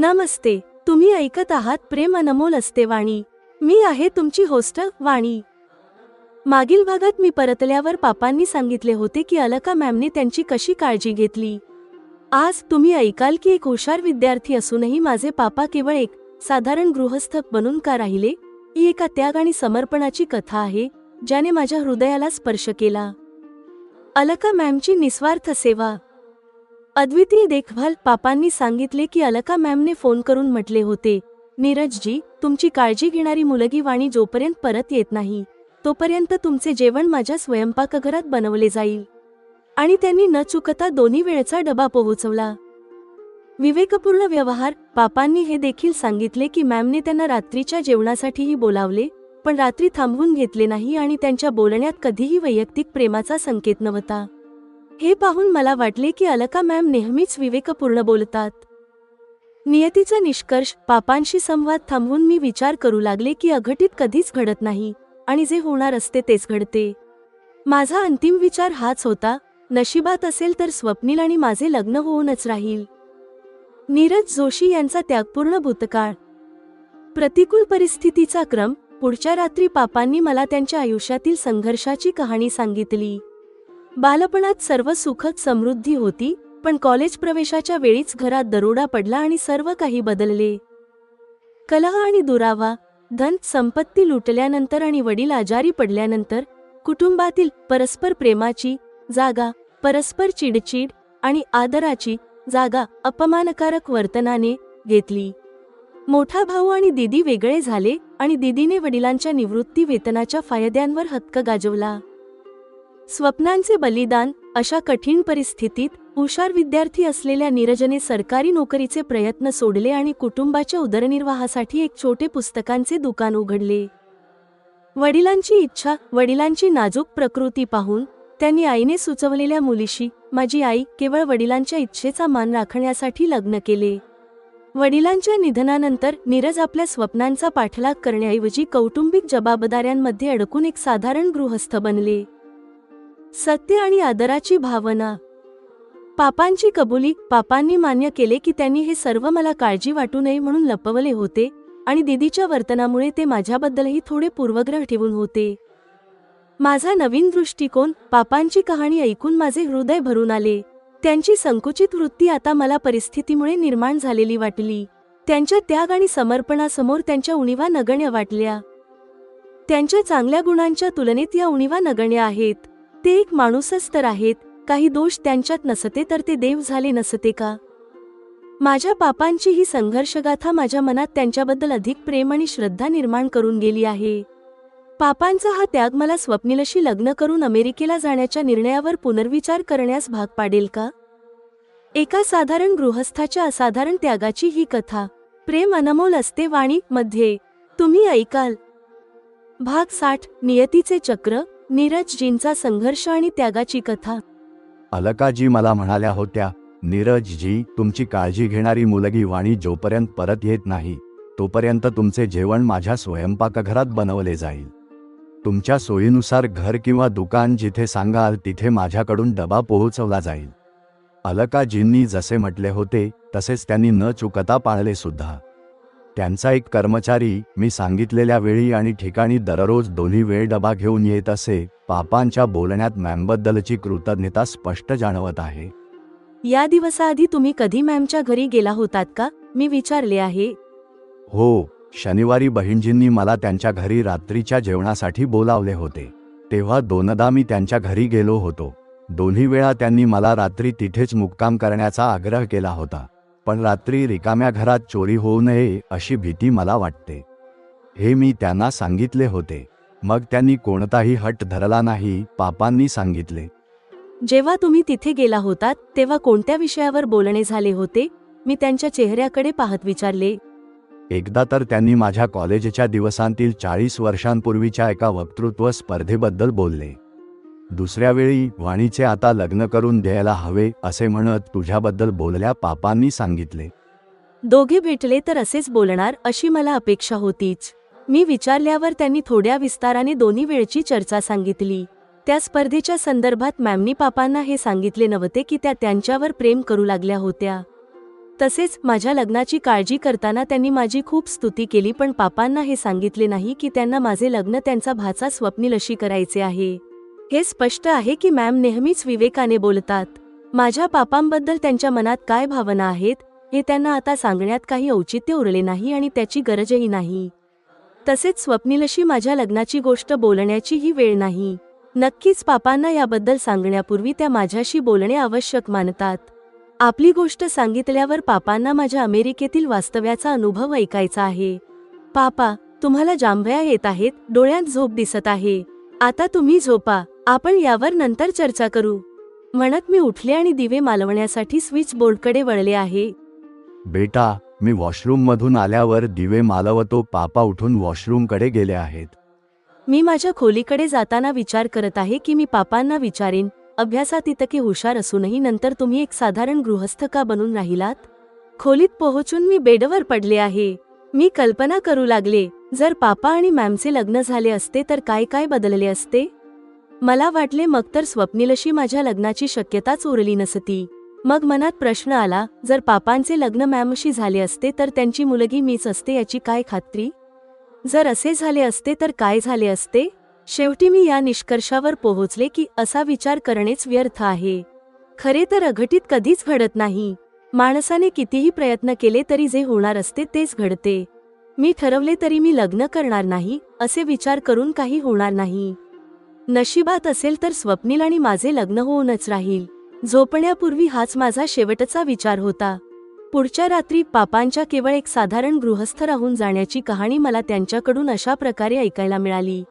नमस्ते. तुम्ही ऐकत आहात प्रेम अनमोल असते वाणी. मी आहे तुमची होस्ट वाणी. मागील भागात मी परतल्यावर पापांनी सांगितले होते की अलका मॅमने त्यांची कशी काळजी घेतली. आज तुम्ही ऐकाल की एक हुशार विद्यार्थी असूनही माझे पापा केवळ एक साधारण गृहस्थ बनून का राहिले. ही एका त्याग आणि समर्पणाची कथा आहे ज्याने माझ्या हृदयाला स्पर्श केला. अलका मॅमची निस्वार्थ सेवा. अद्वितीय देखभाल. पापांनी सांगितले की अलका मॅमने फोन करून म्हटले होते, नीरजजी, तुमची काळजी घेणारी मुलगी वाणी जोपर्यंत परत येत नाही तोपर्यंत तुमचे जेवण माझ्या स्वयंपाकघरात बनवले जाईल. आणि त्यांनी न चुकता दोन्ही वेळचा डबा पोहोचवला. विवेकपूर्ण व्यवहार. पापांनी हे देखील सांगितले की मॅमने त्यांना रात्रीच्या जेवणासाठीही बोलावले, पण रात्री थांबवून घेतले नाही आणि त्यांच्या बोलण्यात कधीही वैयक्तिक प्रेमाचा संकेत नव्हता. हे पाहून मला वाटले की अलका मॅम नेहमीच विवेकपूर्ण बोलतात. नियतीचा निष्कर्ष. पापांशी संवाद थांबवून मी विचार करू लागले की अघटित कधीच घडत नाही आणि जे होणार असते तेच घडते. माझा अंतिम विचार हाच होता, नशिबात असेल तर स्वप्नील आणि माझे लग्न होऊनच राहील. नीरज जोशी यांचा त्यागपूर्ण भूतकाळ. प्रतिकूल परिस्थितीचा क्रम. पुढच्या रात्री पापांनी मला त्यांच्या आयुष्यातील संघर्षाची कहाणी सांगितली. बालपणात सर्व सुखद समृद्धी होती, पण कॉलेज प्रवेशाच्या वेळीच घरात दरोडा पडला आणि सर्व काही बदलले. कलह आणि दुरावा, धन संपत्ती लुटल्यानंतर आणि वडील आजारी पडल्यानंतर कुटुंबातील परस्पर प्रेमाची जागा परस्पर चिडचिड आणि आदराची जागा अपमानकारक वर्तनाने घेतली. मोठा भाऊ आणि दीदी वेगळे झाले आणि दीदीने वडिलांच्या निवृत्ती वेतनाच्या फायद्यांवर हक्क गाजवला. स्वप्नांचे बलिदान. अशा कठीण परिस्थितीत हुशार विद्यार्थी असलेल्या नीरजने सरकारी नोकरीचे प्रयत्न सोडले आणि कुटुंबाच्या उदरनिर्वाहासाठी एक छोटे पुस्तकांचे दुकान उघडले. वडिलांची इच्छा. वडिलांची नाजूक प्रकृती पाहून त्यांनी आईने सुचवलेल्या मुलीशी, माझी आई, केवळ वडिलांच्या इच्छेचा मान राखण्यासाठी लग्न केले. वडिलांच्या निधनानंतर नीरज आपल्या स्वप्नांचा पाठलाग करण्याऐवजी कौटुंबिक जबाबदाऱ्यांमध्ये अडकून एक साधारण गृहस्थ बनले. सत्य आणि आदराची भावना. पापांची कबुली. पापांनी मान्य केले की त्यांनी हे सर्व मला काळजी वाटू नये म्हणून लपवले होते आणि दीदीच्या वर्तनामुळे ते माझ्याबद्दलही थोडे पूर्वग्रह ठेवून होते. माझा नवीन दृष्टिकोन. पापांची कहाणी ऐकून माझे हृदय भरून आले. त्यांची संकुचित वृत्ती आता मला परिस्थितीमुळे निर्माण झालेली वाटली. त्यांच्या त्याग आणि समर्पणासमोर त्यांच्या उणीवा नगण्य वाटल्या. त्यांच्या चांगल्या गुणांच्या तुलनेत या उणीवा नगण्य आहेत. ते एक माणूसच तर आहेत. काही दोष त्यांच्यात नसते तर ते देव झाले नसते का. माझ्या पापांची ही संघर्षगाथा माझ्या मनात त्यांच्याबद्दल अधिक प्रेम आणि श्रद्धा निर्माण करून गेली आहे. पापांचा हा त्याग मला स्वप्नीलशी लग्न करून अमेरिकेला जाण्याच्या निर्णयावर पुनर्विचार करण्यास भाग पाडेल का. एका साधारण गृहस्थाच्या असाधारण त्यागाची ही कथा प्रेम अनमोल असते वाणी मध्ये तुम्ही ऐकाल. भाग 60. नियतीचे चक्र. नीरजजींचा संघर्ष आणि त्यागाची कथा. अलकाजी मला म्हणाल्या होत्या, नीरजजी, तुमची काळजी घेणारी मुलगी वाणी जोपर्यंत परत येत नाही तोपर्यंत तुमचे जेवण माझ्या स्वयंपाकघरात बनवले जाईल. तुमच्या सोयीनुसार घर किंवा दुकान जिथे सांगाल तिथे माझ्याकडून डबा पोहोचवला जाईल. अलकाजींनी जसे म्हटले होते तसेच त्यांनी न चुकता पाळले सुद्धा. त्यांचा एक कर्मचारी मी सांगितलेल्या वेळी आणि ठिकाणी दररोज दोन्ही वेळ डबा घेऊन येत असे. पापांच्या बोलण्यात मॅमबद्दलची कृतज्ञता स्पष्ट जाणवत आहे. या दिवसाआधी तुम्ही कधी मॅमच्या घरी गेला होतात का, मी विचारले आहे. हो, शनिवारी बहिणजींनी मला त्यांच्या घरी रात्रीच्या जेवणासाठी बोलावले होते. तेव्हा दोनदा मी त्यांच्या घरी गेलो होतो. दोन्ही वेळा त्यांनी मला रात्री तिथेच मुक्काम करण्याचा आग्रह केला होता, पण रात्री रिकाम्या घरात चोरी होऊ नये अशी भीती मला वाटते. हे मी त्यांना सांगितले होते. मग त्यांनी कोणताही हट धरला नाही. पापांनी सांगितले. जेव्हा तुम्ही तिथे गेला होतात तेव्हा कोणत्या विषयावर बोलणे झाले होते, मी त्यांच्या चेहऱ्याकडे पाहत विचारले. एकदा तर त्यांनी माझ्या कॉलेजच्या दिवसांतील 40 वर्षांपूर्वीच्या एका वक्तृत्व स्पर्धेबद्दल बोलले. दुसऱ्या वेळी वाणीचे आता लग्न करून द्यायला हवे असे म्हणत तुझ्याबद्दल बोलल्या. पापांनी सांगितले. दोघे भेटले तर असेच बोलणार अशी मला अपेक्षा होतीच. मी विचारल्यावर त्यांनी थोड्या विस्ताराने दोन्ही वेळची चर्चा सांगितली. त्या स्पर्धेच्या संदर्भात मॅमनी पापांना हे सांगितले नव्हते की त्या त्यांच्यावर प्रेम करू लागल्या होत्या, तसेच माझ्या लग्नाची काळजी करताना त्यांनी माझी खूप स्तुती केली, पण पापांना हे सांगितले नाही की त्यांना माझे लग्न त्यांचा भाचा स्वप्नीलशी करायचे आहे. हे स्पष्ट आहे की मॅम नेहमीच विवेकाने बोलतात. माझ्या पापांबद्दल त्यांच्या मनात काय भावना आहेत हे त्यांना आता सांगण्यात काही औचित्य उरले नाही आणि त्याची गरजही नाही. तसेच स्वप्नीलशी माझ्या लग्नाची गोष्ट बोलण्याची ही वेळ नाही. नक्कीच पापांना याबद्दल सांगण्यापूर्वी त्या माझ्याशी बोलणे आवश्यक मानतात. आपली गोष्ट सांगितल्यावर पापांना माझ्या अमेरिकेतील वास्तव्याचा अनुभव ऐकायचा आहे. पापा, तुम्हाला जांभया येत आहेत, डोळ्यात झोप दिसत आहे. आता तुम्ही झोपा, आपण यावर नंतर चर्चा करू, म्हणत मी उठले आणि दिवे मालवण्यासाठी स्विच बोर्डकडे वळले आहे. बेटा, मी वॉशरूममधून आल्यावर दिवे मालवतो. पापा उठून वॉशरूमकडे गेले आहेत. मी माझ्या खोलीकडे जाताना विचार करत आहे की मी पापांना विचारेन, अभ्यासात इतके हुशार असूनही नंतर तुम्ही एक साधारण गृहस्थ का बनून राहिलात? खोलीत पोहोचून मी बेडवर पडले आहे. मी कल्पना करू लागले, जर पापा आणि मॅमचे लग्न झाले असते तर काय काय बदलले असते. मला वाटले मग तर स्वप्नीलशी माझ्या लग्नाची शक्यताच उरली नसती. मग मनात प्रश्न आला, जर पापांचे लग्न मॅमशी झाले असते तर त्यांची मुलगी मीच असते याची काय खात्री? जर असे झाले असते तर काय झाले असते? शेवटी मी या निष्कर्षावर पोहोचले की असा विचार करणेच व्यर्थ आहे. खरे तर अघटित कधीच घडत नाही. माणसाने कितीही प्रयत्न केले तरी जे होणार असते तेच घडते. मी ठरवले तरी मी लग्न करणार नाही असे विचार करून काही होणार नाही. नशिबात असेल तर स्वप्नील आणि माझे लग्न होऊनच राहील. झोपण्यापूर्वी हाच माझा शेवटचा विचार होता. पुढच्या रात्री पापांच्या केवळ एक साधारण गृहस्थ राहून जाण्याची कहाणी मला त्यांच्याकडून अशा प्रकारे ऐकायला मिळाली.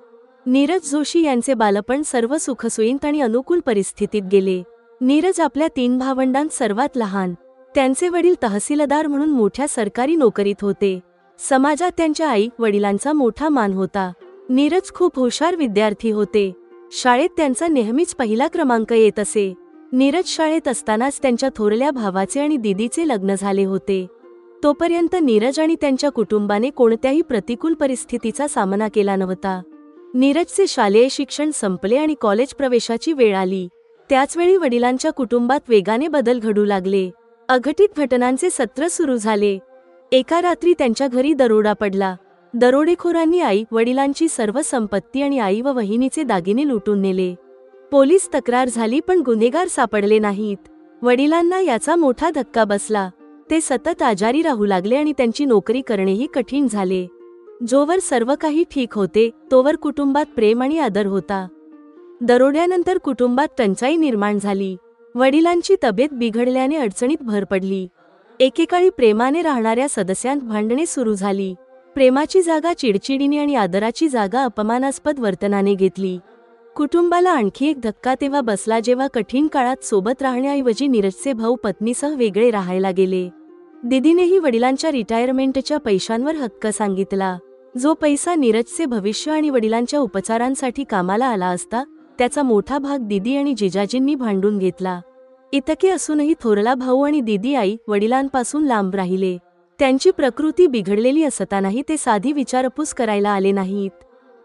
नीरज जोशी यांचे बालपण सर्व सुखसोयींत आणि अनुकूल परिस्थितीत गेले. नीरज आपल्या 3 भावंडांत सर्वात लहान. त्यांचे वडील तहसीलदार म्हणून मोठ्या सरकारी नोकरीत होते. समाजात त्यांच्या आई वडिलांचा मोठा मान होता. नीरज खूप हुशार विद्यार्थी होते. शाळेत त्यांचा नेहमीच पहिला क्रमांक येत असे. नीरज शाळेत असतानाच त्यांच्या थोरल्या भावाचे आणि दीदीचे लग्न झाले होते. तोपर्यंत नीरज आणि त्यांच्या कुटुंबाने कोणत्याही प्रतिकूल परिस्थितीचा सामना केला नव्हता. नीरजचे शालेय शिक्षण संपले आणि कॉलेज प्रवेशाची वेळ आली. त्याचवेळी वडिलांच्या कुटुंबात वेगाने बदल घडू लागले. अघटित घटनांचे सत्र सुरू झाले. एका रात्री त्यांच्या घरी दरोडा पडला. दरोडेखोरांनी आई वडिलांची सर्व संपत्ती आणि आई व वहिनीचे दागिने लुटून नेले. पोलीस तक्रार झाली पण गुन्हेगार सापडले नाहीत. वडिलांना याचा मोठा धक्का बसला. ते सतत आजारी राहू लागले आणि त्यांची नोकरी करणेही कठीण झाले. जोवर सर्व काही ठीक होते तोवर कुटुंबात प्रेम आणि आदर होता. दरोड्यानंतर कुटुंबात टंचाई निर्माण झाली. वडिलांची तब्येत बिघडल्याने अडचणीत भर पडली. एकेकाळी प्रेमाने राहणाऱ्या सदस्यांत भांडणे सुरू झाली. प्रेमाची जागा चिडचिडीने आणि आदराची जागा अपमानास्पद वर्तनाने घेतली. कुटुंबाला आणखी एक धक्का तेव्हा बसला जेव्हा कठीण काळात सोबत राहण्याऐवजी नीरजचे भाऊ पत्नीसह वेगळे राहायला गेले. दीदीनेही वडिलांच्या रिटायरमेंटच्या पैशांवर हक्क सांगितला. जो पैसा नीरजचे भविष्य आणि वडिलांच्या उपचारांसाठी कामाला आला असता त्याचा मोठा भाग दीदी आणि जिजाजींनी भांडून घेतला. इतके असूनही थोरला भाऊ आणि दीदी आई वडिलांपासून लांब राहिले. त्यांची प्रकृती बिघडलेली असतानाही ते साधी विचारपूस करायला आले नाहीत.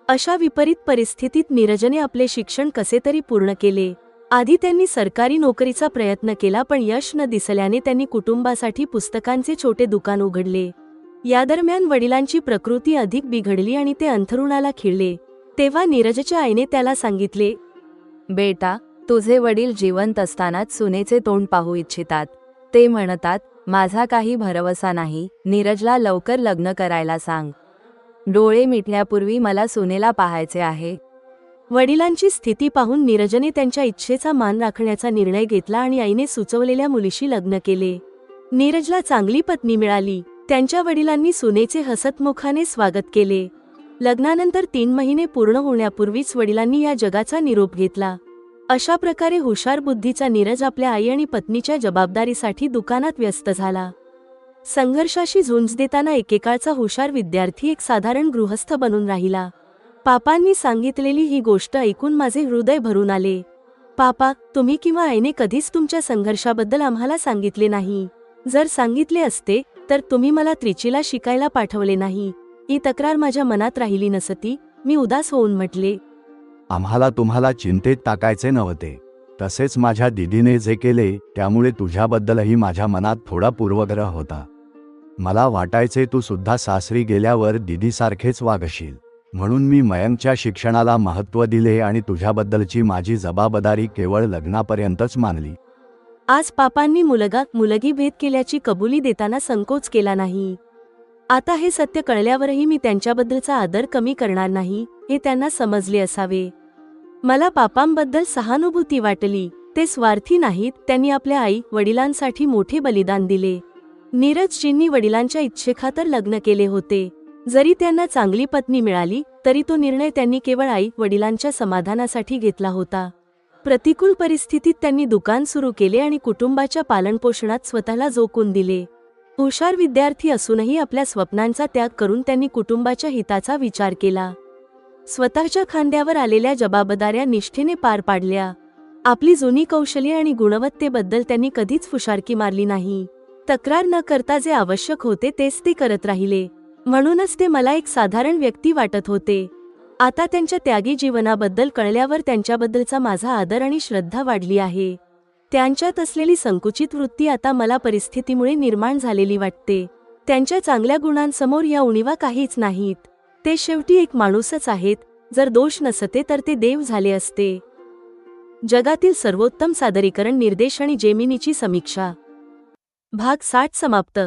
अशा विपरीत परिस्थितीत नीरजने आपले शिक्षण कसे तरी पूर्ण केले. आधी त्यांनी सरकारी नोकरीचा प्रयत्न केला पण यश न दिसल्याने त्यांनी कुटुंबासाठी पुस्तकांचे छोटे दुकान उघडले. या दरम्यान वडिलांची प्रकृती अधिक बिघडली आणि ते अंथरुणाला खिळले. तेव्हा नीरजच्या आईने त्याला सांगितले, बेटा, तुझे वडील जिवंत असतानाच सुनेचे तोंड पाहू इच्छितात. ते म्हणतात, माझा काही भरवसा नाही, नीरजला लवकर लग्न करायला सांग. डोळे मिटण्यापूर्वी मला सुनेला पाहायचे आहे. वडिलांची स्थिती पाहून नीरजने त्यांच्या इच्छेचा मान राखण्याचा निर्णय घेतला आणि आईने सुचवलेल्या मुलीशी लग्न केले. नीरजला चांगली पत्नी मिळाली. त्यांच्या वडिलांनी सुनेचे हसतमुखाने स्वागत केले. लग्नानंतर 3 महिने पूर्ण होण्यापूर्वीच वडिलांनी या जगाचा निरोप घेतला. अशा प्रकारे हुशार बुद्धीचा नीरज आपल्या आई आणि पत्नीच्या जबाबदारीसाठी दुकानात व्यस्त झाला. संघर्षाशी झुंज देताना एकेकाळचा हुशार विद्यार्थी एक साधारण गृहस्थ बनून राहिला. पापांनी सांगितलेली ही गोष्ट ऐकून माझे हृदय भरून आले. पापा, तुम्ही किंवा आईने कधीच तुमच्या संघर्षाबद्दल आम्हाला सांगितले नाही. जर सांगितले असते तर तुम्ही मला त्रिचीला शिकायला पाठवले नाही. ही तक्रार माझ्या मनात राहिली नसती. मी उदास होऊन म्हटले, आम्हाला तुम्हाला चिंतेत टाकायचे नव्हते. तसेच माझ्या दीदीने जे केले त्यामुळे तुझ्याबद्दलही माझ्या मनात थोडा पूर्वग्रह होता. मला वाटायचे तू सुद्धा सासरी गेल्यावर दीदीसारखेच वागशील. म्हणून मी मयंकच्या शिक्षणाला महत्त्व दिले आणि तुझ्याबद्दलची माझी जबाबदारी केवळ लग्नापर्यंतच मानली. आज पापांनी मुलगा मुलगी भेद केल्याची कबुली देताना संकोच केला नाही. आता हे सत्य कळल्यावरही मी त्यांच्याबद्दलचा आदर कमी करणार नाही हे त्यांना समजले असावे. मला पापांबद्दल सहानुभूती वाटली. ते स्वार्थी नाहीत, त्यांनी आपल्या आई वडिलांसाठी मोठे बलिदान दिले. नीरजजींनी वडिलांच्या इच्छेखातर लग्न केले होते. जरी त्यांना चांगली पत्नी मिळाली तरी तो निर्णय त्यांनी केवळ आई वडिलांच्या समाधानासाठी घेतला होता. प्रतिकूल परिस्थितीत त्यांनी दुकान सुरू केले आणि कुटुंबाच्या पालनपोषणात स्वतःला झोकून दिले. हुशार विद्यार्थी असूनही आपल्या स्वप्नांचा त्याग करून त्यांनी कुटुंबाच्या हिताचा विचार केला. स्वतःच्या खांद्यावर आलेल्या जबाबदाऱ्या निष्ठेने पार पाडल्या. आपली जुनी कौशल्ये आणि गुणवत्तेबद्दल त्यांनी कधीच फुशारकी मारली नाही. तक्रार न करता जे आवश्यक होते तेच ते करत राहिले. म्हणूनच ते मला एक साधारण व्यक्ती वाटत होते. आता त्यांच्या त्यागी जीवनाबद्दल कळल्यावर त्यांच्याबद्दलचा माझा आदर आणि श्रद्धा वाढली आहे. त्यांच्यात असलेली संकुचित वृत्ती आता मला परिस्थितीमुळे निर्माण झालेली वाटते. त्यांच्या चांगल्या गुणांसमोर या उणीवा काहीच नाहीत. ते शेवटी एक माणूसच आहेत. जर दोष नसते तर ते देव झाले असते. जगातील सर्वोत्तम सादरीकरण निर्देश आणि जेमिनीची समीक्षा. भाग 60 समाप्त.